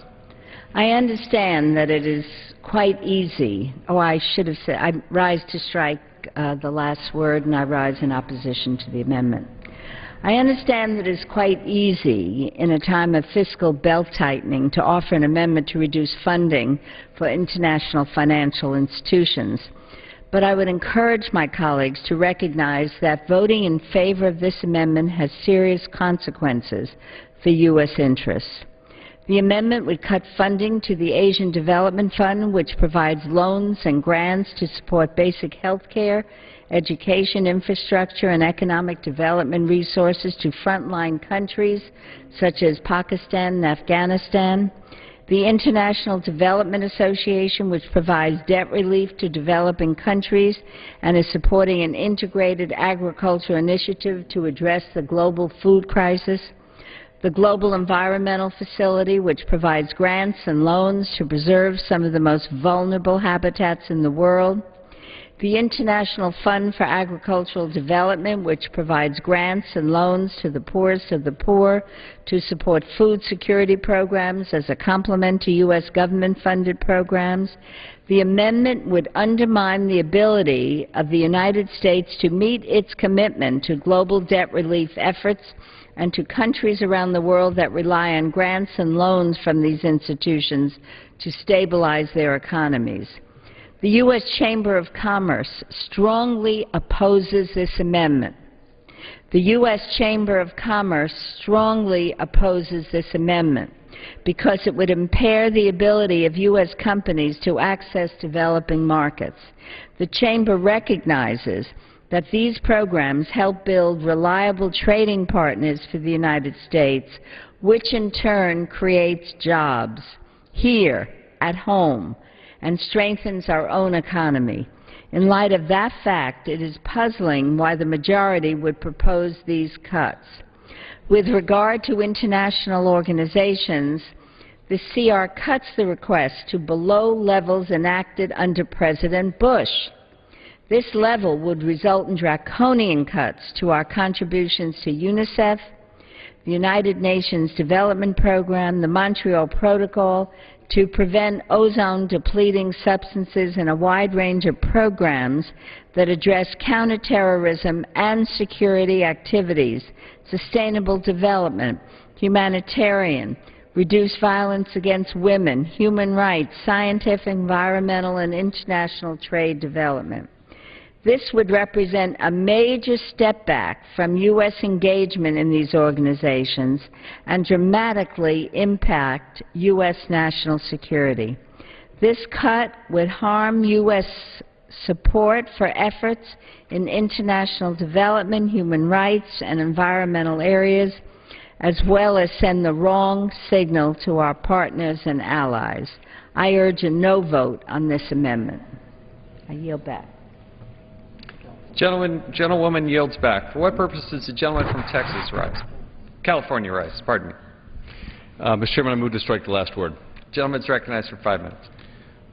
I understand that it is quite easy. Oh, I should have said, I rise to strike the last word, and I rise in opposition to the amendment. I understand that it is quite easy in a time of fiscal belt-tightening to offer an amendment to reduce funding for international financial institutions. But I would encourage my colleagues to recognize that voting in favor of this amendment has serious consequences for U.S. interests. The amendment would cut funding to the Asian Development Fund, which provides loans and grants to support basic health care, education, infrastructure, and economic development resources to frontline countries such as Pakistan and Afghanistan. The International Development Association, which provides debt relief to developing countries and is supporting an integrated agriculture initiative to address the global food crisis. The Global Environmental Facility, which provides grants and loans to preserve some of the most vulnerable habitats in the world. The International Fund for Agricultural Development, which provides grants and loans to the poorest of the poor to support food security programs as a complement to U.S. government-funded programs. The amendment would undermine the ability of the United States to meet its commitment to global debt relief efforts and to countries around the world that rely on grants and loans from these institutions to stabilize their economies. The U.S. Chamber of Commerce strongly opposes this amendment. The U.S. Chamber of Commerce strongly opposes this amendment because it would impair the ability of U.S. companies to access developing markets. The Chamber recognizes that these programs help build reliable trading partners for the United States, which in turn creates jobs here at home and strengthens our own economy. In light of that fact, it is puzzling why the majority would propose these cuts. With regard to international organizations, the CR cuts the request to below levels enacted under President Bush. This level would result in draconian cuts to our contributions to UNICEF, the United Nations Development Program, the Montreal Protocol, to prevent ozone-depleting substances, and a wide range of programs that address counterterrorism and security activities, sustainable development, humanitarian, reduce violence against women, human rights, scientific, environmental, and international trade development. This would represent a major step back from U.S. engagement in these organizations and dramatically impact U.S. national security. This cut would harm U.S. support for efforts in international development, human rights, and environmental areas, as well as send the wrong signal to our partners and allies. I urge a no vote on this amendment. I yield back. Gentlewoman yields back. For what purpose does the gentleman from Texas rise? California rise, pardon me. Mr. Chairman, I move to strike the last word. Gentleman's recognized for 5 minutes.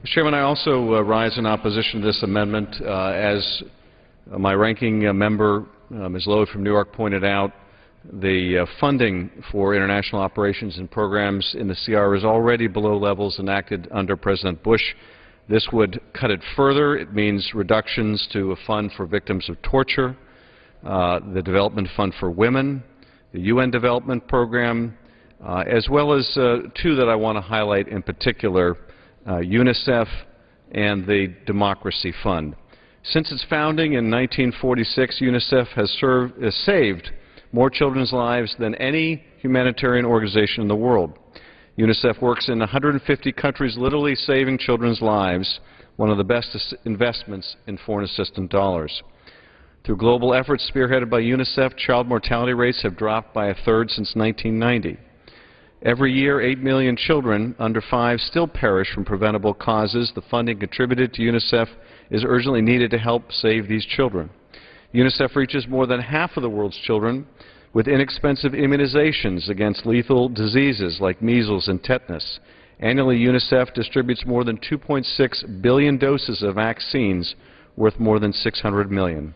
Mr. Chairman, I also rise in opposition to this amendment. As my ranking member, Ms. Loeb from New York, pointed out, the funding for international operations and programs in the CR is already below levels enacted under President Bush. This would cut it further. It means reductions to a fund for victims of torture, the Development Fund for Women, the UN Development Program, as well as two that I want to highlight in particular, UNICEF and the Democracy Fund. Since its founding in 1946, UNICEF has saved more children's lives than any humanitarian organization in the world. UNICEF works in 150 countries, literally saving children's lives, one of the best investments in foreign assistance dollars. Through global efforts spearheaded by UNICEF, child mortality rates have dropped by a third since 1990. Every year, 8 million children under 5 still perish from preventable causes. The funding contributed to UNICEF is urgently needed to help save these children. UNICEF reaches more than half of the world's children with inexpensive immunizations against lethal diseases like measles and tetanus. Annually, UNICEF distributes more than 2.6 billion doses of vaccines worth more than $600 million.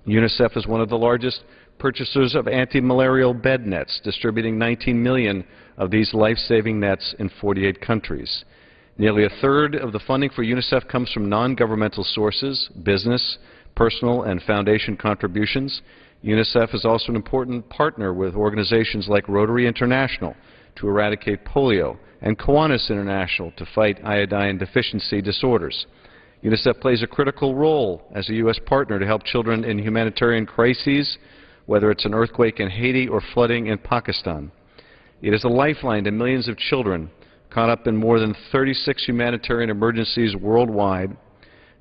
UNICEF is one of the largest purchasers of anti-malarial bed nets, distributing 19 million of these life-saving nets in 48 countries. Nearly a third of the funding for UNICEF comes from non-governmental sources, business, personal, and foundation contributions. UNICEF is also an important partner with organizations like Rotary International to eradicate polio and Kiwanis International to fight iodine deficiency disorders. UNICEF plays a critical role as a U.S. partner to help children in humanitarian crises, whether it's an earthquake in Haiti or flooding in Pakistan. It is a lifeline to millions of children caught up in more than 36 humanitarian emergencies worldwide,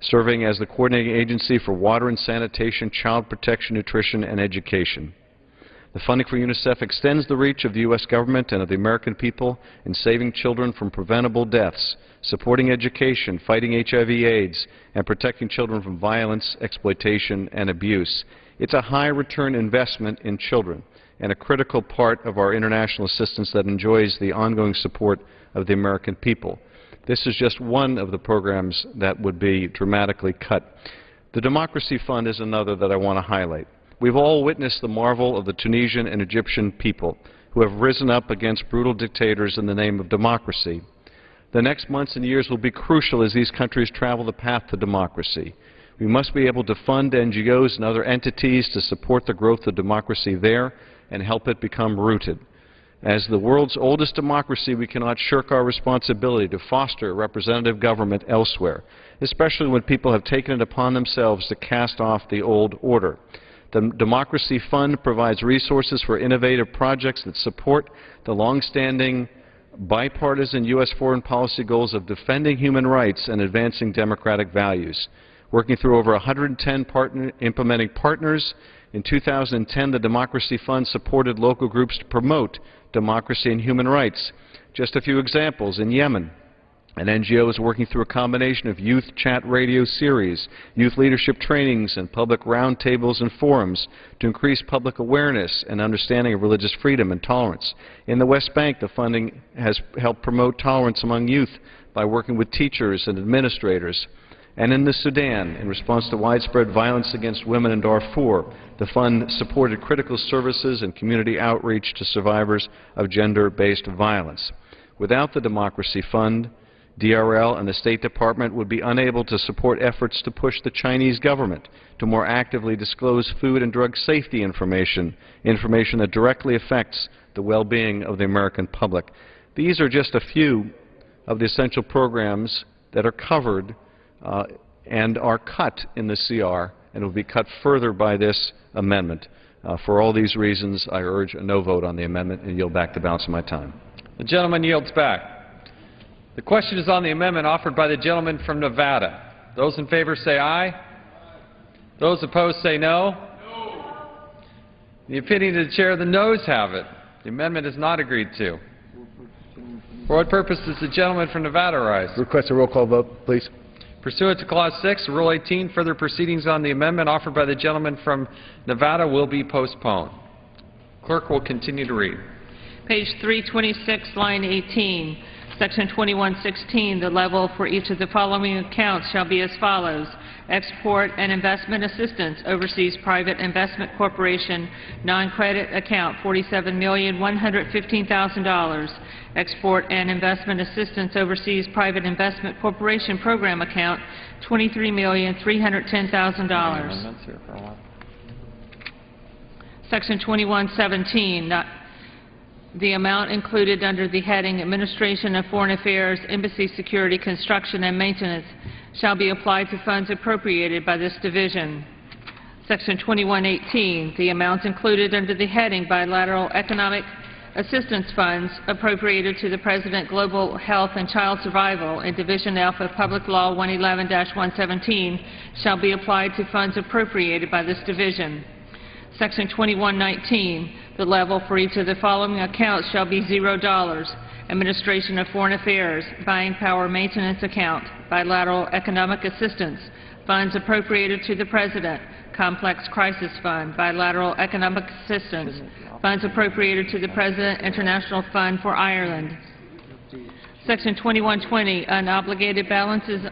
serving as the coordinating agency for water and sanitation, child protection, nutrition, and education. The funding for UNICEF extends the reach of the U.S. government and of the American people in saving children from preventable deaths, supporting education, fighting HIV/AIDS, and protecting children from violence, exploitation, and abuse. It's a high-return investment in children and a critical part of our international assistance that enjoys the ongoing support of the American people. This is just one of the programs that would be dramatically cut. The Democracy Fund is another that I want to highlight. We've all witnessed the marvel of the Tunisian and Egyptian people who have risen up against brutal dictators in the name of democracy. The next months and years will be crucial as these countries travel the path to democracy. We must be able to fund NGOs and other entities to support the growth of democracy there and help it become rooted. As the world's oldest democracy, we cannot shirk our responsibility to foster representative government elsewhere, especially when people have taken it upon themselves to cast off the old order. The Democracy Fund provides resources for innovative projects that support the long-standing bipartisan U.S. foreign policy goals of defending human rights and advancing democratic values. Working through over 110 implementing partners, in 2010 the Democracy Fund supported local groups to promote democracy and human rights. Just a few examples. In Yemen, an NGO is working through a combination of youth chat radio series, youth leadership trainings, and public roundtables and forums to increase public awareness and understanding of religious freedom and tolerance. In the West Bank, the funding has helped promote tolerance among youth by working with teachers and administrators. and in the Sudan in response to widespread violence against women in Darfur. The fund supported critical services and community outreach to survivors of gender-based violence. Without the Democracy Fund, DRL and the State Department would be unable to support efforts to push the Chinese government to more actively disclose food and drug safety information that directly affects the well-being of the American public. These are just a few of the essential programs that are covered and are cut in the CR and will be cut further by this amendment. For all these reasons, I urge a no vote on the amendment and yield back the balance of my time. The gentleman yields back. The question is on the amendment offered by the gentleman from Nevada. Those in favor say aye. Those opposed say no. No. In the opinion of the chair, the noes have it. The amendment is not agreed to. For what purpose does the gentleman from Nevada rise? Request a roll call vote, please. Pursuant to Clause 6 of Rule 18, further proceedings on the amendment offered by the gentleman from Nevada will be postponed. Clerk will continue to read. Page 326, line 18. Section 2116, the level for each of the following accounts shall be as follows. Export and Investment Assistance, Overseas Private Investment Corporation, non-credit account, $47,115,000. Export and Investment Assistance, Overseas Private Investment Corporation Program account, $23,310,000. Section 2117, the amount included under the heading Administration of Foreign Affairs, Embassy Security, Construction, and Maintenance shall be applied to funds appropriated by this division. Section 2118, the amounts included under the heading Bilateral Economic Assistance Funds appropriated to the President Global Health and Child Survival in Division F of Public Law 111-117 shall be applied to funds appropriated by this division. Section 2119, the level for each of the following accounts shall be $0. Administration of Foreign Affairs, Buying Power Maintenance Account, Bilateral Economic Assistance, funds appropriated to the President, Complex Crisis Fund, Bilateral Economic Assistance, funds appropriated to the President, International Fund for Ireland. Section 2120, unobligated balances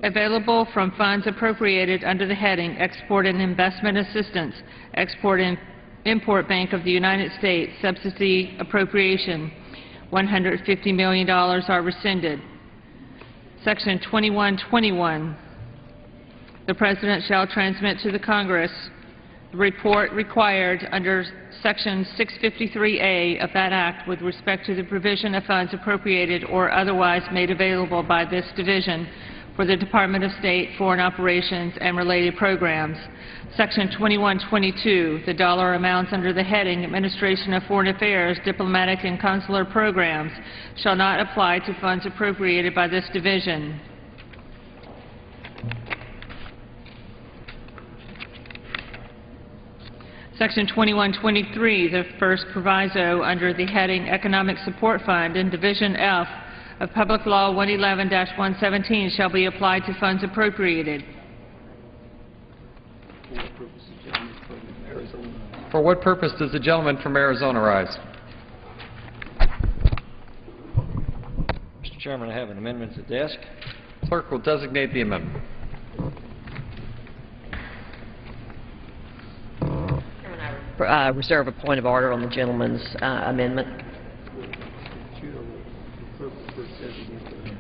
available from funds appropriated under the heading Export and Investment Assistance, Export and Import Bank of the United States, Subsidy Appropriation, $150 million are rescinded. Section 2121, the President shall transmit to the Congress the report required under Section 653A of that Act with respect to the provision of funds appropriated or otherwise made available by this division for the Department of State, Foreign Operations, and related programs. Section 2122, the dollar amounts under the heading Administration of Foreign Affairs, Diplomatic and Consular Programs shall not apply to funds appropriated by this division. Section 2123, the first proviso under the heading Economic Support Fund in Division F of Public Law 111-117 shall be applied to funds appropriated. For what purpose does the gentleman from Arizona rise? Mr. Chairman, I have an amendment at the desk. Clerk will designate the amendment. Reserve a point of order on the gentleman's amendment.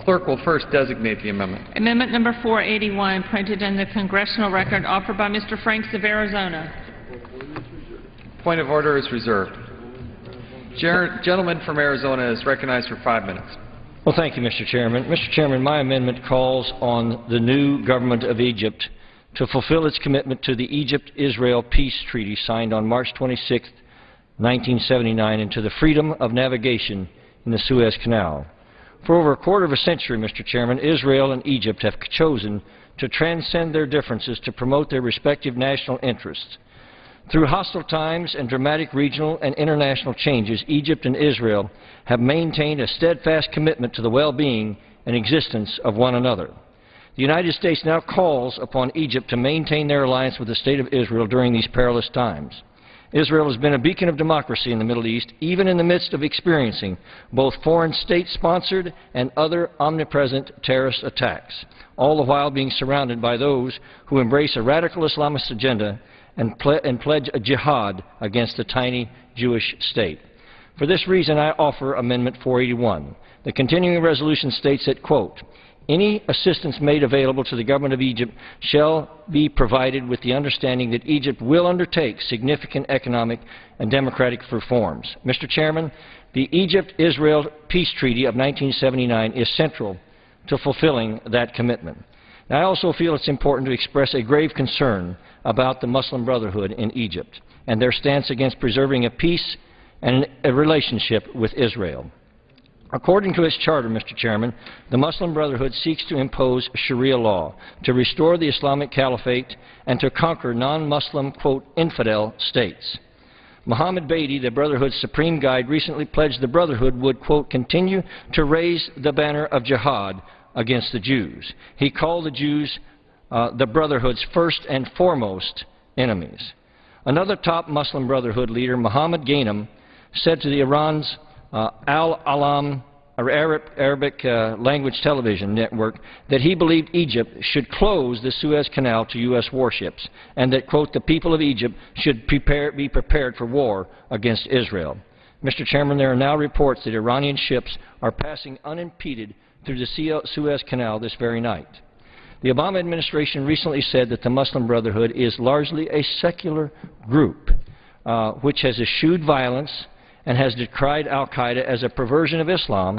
Clerk will first designate the amendment. Amendment number 481, printed in the congressional record, offered by Mr. Franks of Arizona. Point of order is reserved. Gentleman from Arizona is recognized for 5 minutes. Well, thank you, Mr. Chairman. Mr. Chairman, my amendment calls on the new government of Egypt to fulfill its commitment to the Egypt-Israel Peace Treaty signed on March 26, 1979, and to the freedom of navigation in the Suez Canal. For over a quarter of a century, Mr. Chairman, Israel and Egypt have chosen to transcend their differences to promote their respective national interests. Through hostile times and dramatic regional and international changes, Egypt and Israel have maintained a steadfast commitment to the well-being and existence of one another. The United States now calls upon Egypt to maintain their alliance with the State of Israel during these perilous times. Israel has been a beacon of democracy in the Middle East, even in the midst of experiencing both foreign state-sponsored and other omnipresent terrorist attacks, all the while being surrounded by those who embrace a radical Islamist agenda and pledge a jihad against the tiny Jewish state. For this reason, I offer Amendment 481. The continuing resolution states that, quote, any assistance made available to the government of Egypt shall be provided with the understanding that Egypt will undertake significant economic and democratic reforms. Mr. Chairman, the Egypt-Israel Peace Treaty of 1979 is central to fulfilling that commitment. Now, I also feel it's important to express a grave concern about the Muslim Brotherhood in Egypt and their stance against preserving a peace and a relationship with Israel. According to its charter, Mr. Chairman, the Muslim Brotherhood seeks to impose Sharia law, to restore the Islamic Caliphate, and to conquer non-Muslim, quote, infidel states. Mohammed Beatty, the Brotherhood's supreme guide, recently pledged the Brotherhood would, quote, continue to raise the banner of jihad against the Jews. He called the Jews the Brotherhood's first and foremost enemies. Another top Muslim Brotherhood leader, Mohammed Ghanem, said to the Iran's Al-Alam Arabic language television network that he believed Egypt should close the Suez Canal to U.S. warships and that, quote, the people of Egypt should be prepared for war against Israel. Mr. Chairman, there are now reports that Iranian ships are passing unimpeded through the Suez Canal this very night. The Obama administration recently said that the Muslim Brotherhood is largely a secular group which has eschewed violence and has decried al-Qaeda as a perversion of Islam,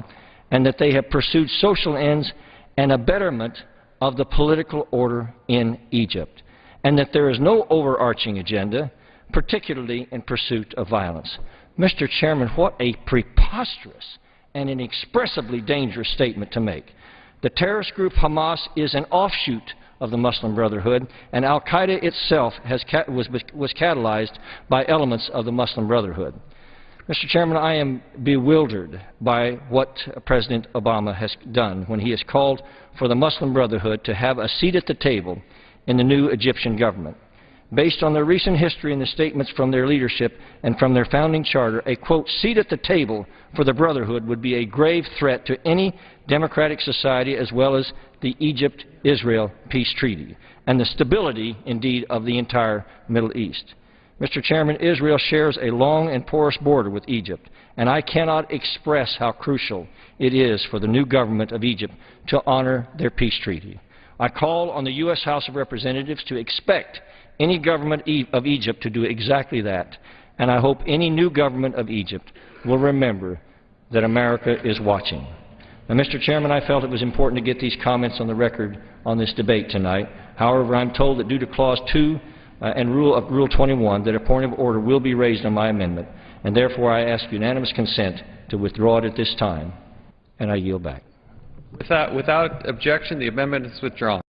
and that they have pursued social ends and a betterment of the political order in Egypt, and that there is no overarching agenda, particularly in pursuit of violence. Mr. Chairman, what a preposterous and inexpressibly dangerous statement to make. The terrorist group Hamas is an offshoot of the Muslim Brotherhood, and al-Qaeda itself was catalyzed by elements of the Muslim Brotherhood. Mr. Chairman, I am bewildered by what President Obama has done when he has called for the Muslim Brotherhood to have a seat at the table in the new Egyptian government. Based on their recent history and the statements from their leadership and from their founding charter, a, quote, seat at the table for the Brotherhood would be a grave threat to any democratic society as well as the Egypt-Israel Peace Treaty and the stability, indeed, of the entire Middle East. Mr. Chairman, Israel shares a long and porous border with Egypt, and I cannot express how crucial it is for the new government of Egypt to honor their peace treaty. I call on the U.S. House of Representatives to expect any government of Egypt to do exactly that, and I hope any new government of Egypt will remember that America is watching. Now, Mr. Chairman, I felt it was important to get these comments on the record on this debate tonight. However, I'm told that due to Clause 2 and Rule 21 that a point of order will be raised on my amendment, and therefore I ask unanimous consent to withdraw it at this time, and I yield back. Without objection, the amendment is withdrawn.